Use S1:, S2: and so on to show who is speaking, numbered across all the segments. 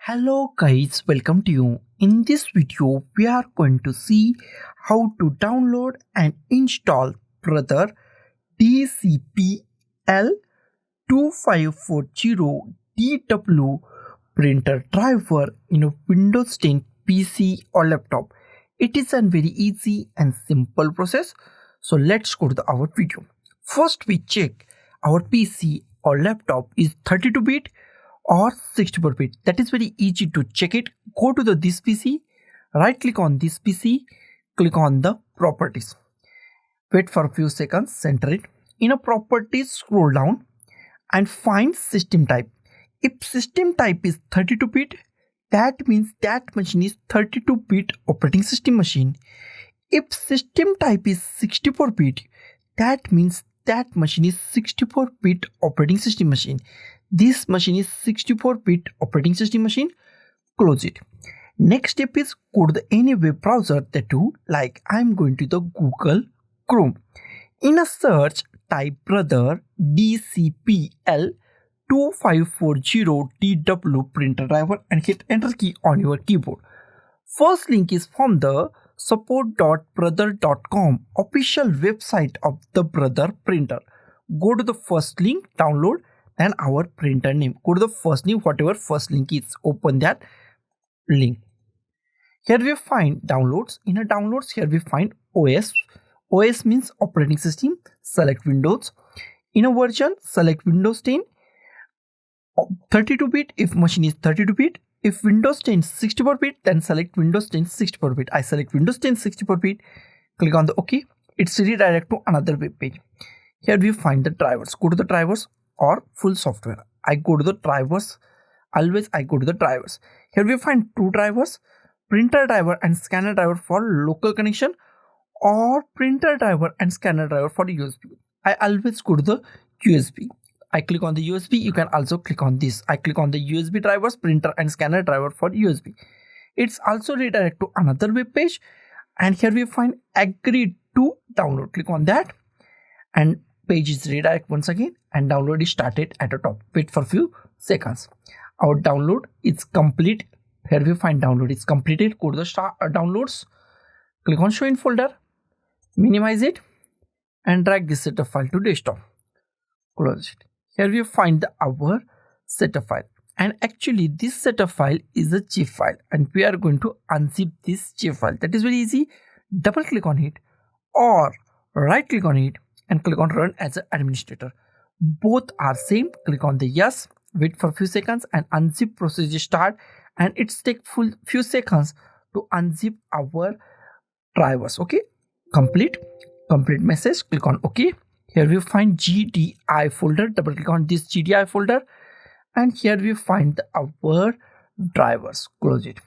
S1: Hello guys, welcome to you. In this video, we are going to see how to download and install Brother DCP-L2540DW printer driver in a Windows 10 PC or laptop. It is a very easy and simple process. So let's go to our video. First we check our PC or laptop is 32-bit or 64-bit. That is very easy to check it. Go to this PC, right click on this PC, click on the properties. Wait for a few seconds, center it. In a properties, scroll down and find system type. If system type is 32-bit, that means that machine is 32-bit operating system machine. If system type is 64-bit, that means that machine is 64-bit operating system machine. This machine is 64-bit operating system machine. Close it. Next step is go to any web browser that you like. I'm going to the Google Chrome. In a search, type Brother DCP-L2540DW printer driver and hit enter key on your keyboard. First link is from the support.brother.com official website of the Brother printer. Go to the first link, download, and our printer name. Go to the first link, whatever first link is, open that link. Here we find downloads. In a downloads, here we find OS. OS means operating system. Select Windows. In a version, select Windows 10 32-bit if machine is 32-bit. If Windows 10 64-bit, then select Windows 10 64-bit. I select Windows 10 64-bit. Click on the OK. It's redirect to another web page. Here we find the drivers. Go to the drivers or full software. I go to the drivers. Always I go to the drivers. Here we find two drivers, printer driver and scanner driver for local connection, or printer driver and scanner driver for USB. I always go to the USB. I click on the USB. You can also click on this. I click on the USB drivers, printer and scanner driver for USB. It's also redirect to another web page, and here we find agree to download. Click on that and page is redirect once again, and download is started at the top. Wait for a few seconds. Our download is complete. Here we find download is completed. Go to the downloads, click on show in folder, minimize it and drag this setup file to desktop. Close it. Here we find our setup file, and actually this setup file is a zip file, and we are going to unzip this zip file. That is very easy. Double click on it or right click on it and click on run as an administrator. Both are same. Click on the yes, wait for a few seconds and unzip procedure start, and it's take few seconds to unzip our drivers. Okay, complete message. Click on OK. Here we find GDI folder. Double click on this GDI folder, and here we find our drivers. Close it.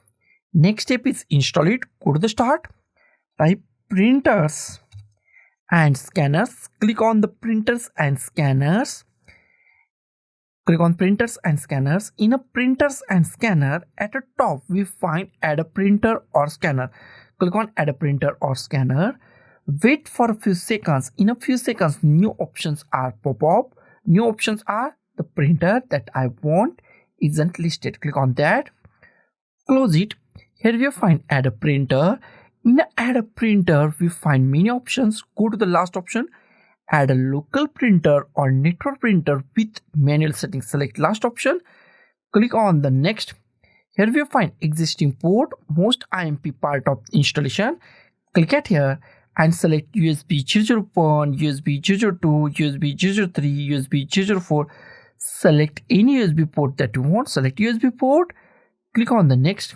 S1: Next step is install it. Go to the start, type printers and scanners. Click on the printers and scanners. Click on printers and scanners. In a printers and scanner, at the top we find add a printer or scanner. Click on add a printer or scanner. Wait for a few seconds. In a few seconds, new options are pop up. New options are the printer that I want isn't listed. Click on that. Close it. Here we find add a printer. In add a printer, we find many options. Go to the last option, add a local printer or network printer with manual settings. Select last option. Click on the next. Here we find existing port, most IMP part of installation. Click at here and select USB 001, USB 002, USB 003, USB 004. Select any USB port that you want. Select USB port. Click on the next.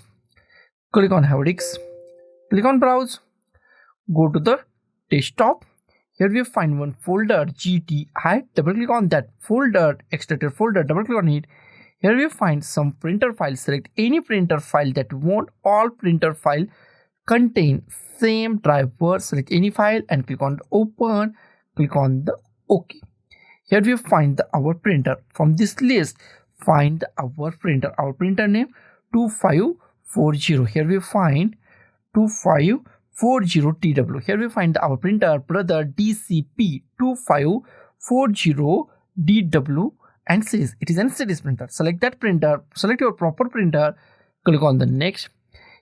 S1: Click on Havoc. Click on browse. Go to the desktop. Here we find one folder GDI. Double click on that folder, extracted folder. Double click on it. Here we find some printer files. Select any printer file that you want. All printer file contain same driver. Select any file and click on the open. Click on the OK. Here we find our printer. From this list, find our printer. Our printer name 2540. Here we find 2540DW. Here we find our printer Brother DCP-2540DW and says it is an series printer. Select that printer, select your proper printer, click on the next.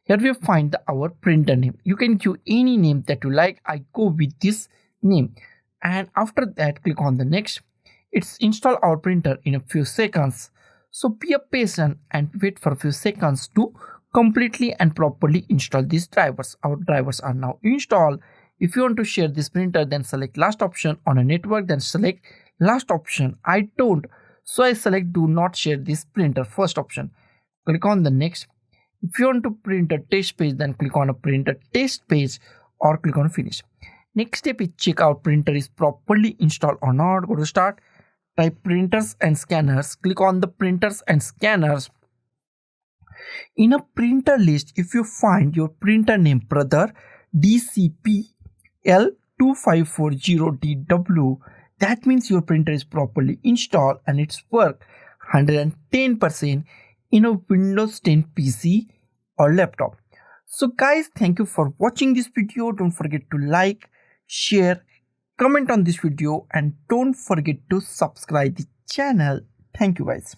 S1: Here we find our printer name. You can give any name that you like. I go with this name, and after that click on the next. It's install our printer in a few seconds, so be patient and wait for a few seconds to completely and properly install these drivers. Our drivers are now installed. If you want to share this printer, then select last option. On a network, then select last option. I don't, so I select do not share this printer, first option. Click on the next. If you want to print a test page, then click on a print a test page or click on finish. Next step is check out printer is properly installed or not. Go to start, type printers and scanners, click on the printers and scanners. In a printer list, if you find your printer name Brother DCP-L2540DW, that means your printer is properly installed and it's work 110% in a Windows 10 PC or laptop. So guys, thank you for watching this video. Don't forget to like, share, comment on this video, and don't forget to subscribe the channel. Thank you guys.